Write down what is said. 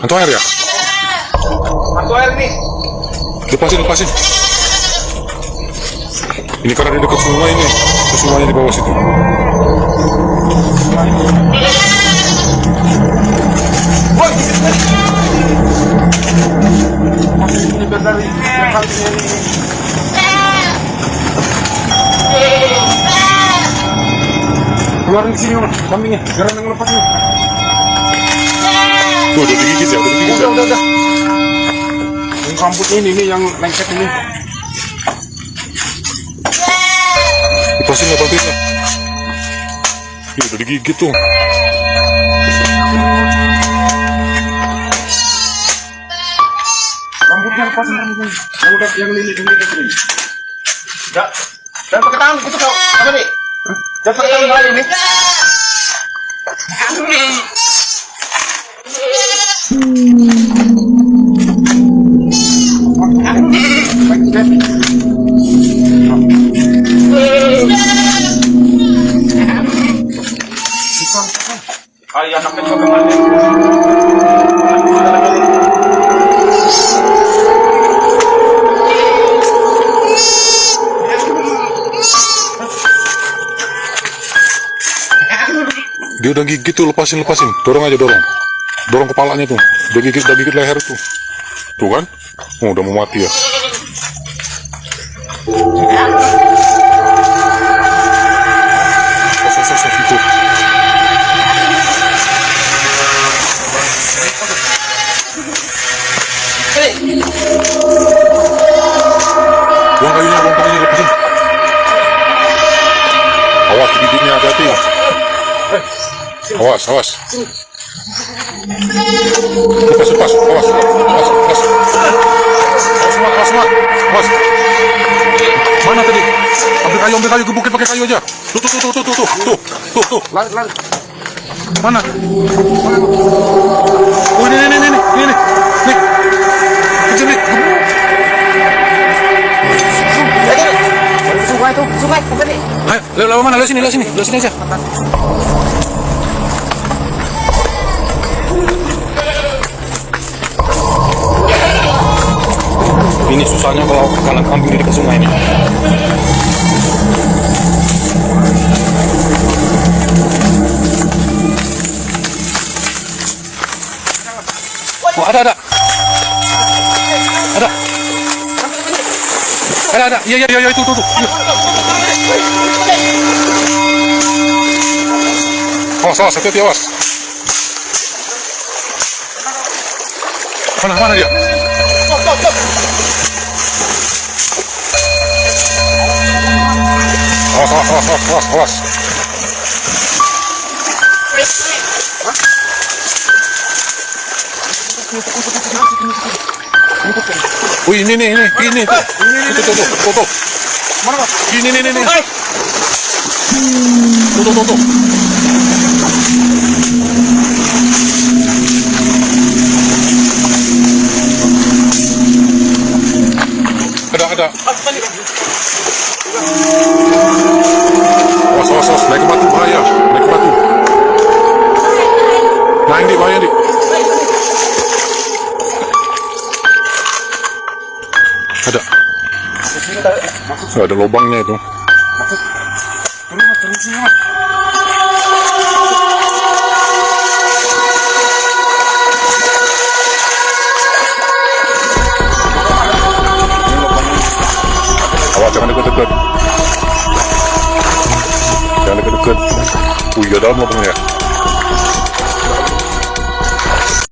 Hantu air ya? Hantu air nih. Lepasin. Ini karena di dekat sungai ini. Sungainya di bawah situ. Keluarin ke sini, kambingnya. Jangan ngelepas nih. Tuh, udah digigit ya, Udah. Yang rambut ini nih, yang lengket ini. Lepasin lah, bantuin lah. Ih, udah digigit tuh. Rambutnya lepasin rambutnya. Yang ini. Jangan pakai tangan, itu kau. Apa nih? Jangan pakai tangan lagi nih. Ayah sampai ke kemana? Dia udah gigit tuh, lepasin. Dorong aja, dorong kepalanya tuh. Udah gigit leher tuh. Tuh kan? Oh, udah mau mati ya. Sosok itu. Buang kayunya, lepasin. Awas gigitnya, hati-hati. Awas. Lepas. Awas. Awas. Mana tadi? Ambil kayu, gebukin pakai kayu aja. Tuh. Lari. Mana? Oh, ini. Nih. Kejar nih. Sungai, apa nih? Ayo, lewat mana? Lewat sini aja. Ini susahnya kalau kambing di dekat sungai ini. Oh, ada. Iya, itu. Awas, hati-hati, awas. Mana dia? Awas. Wih, ini tuh. Mana, Mas? Ini. Tuh. Ada. Awas, naik ke batu bahaya. Naik di bahaya di. Ada. Ada lubangnya itu. Turun sini, Mas. Awas, jangan dekat. Jangan dekat. Iya, dalam lubangnya.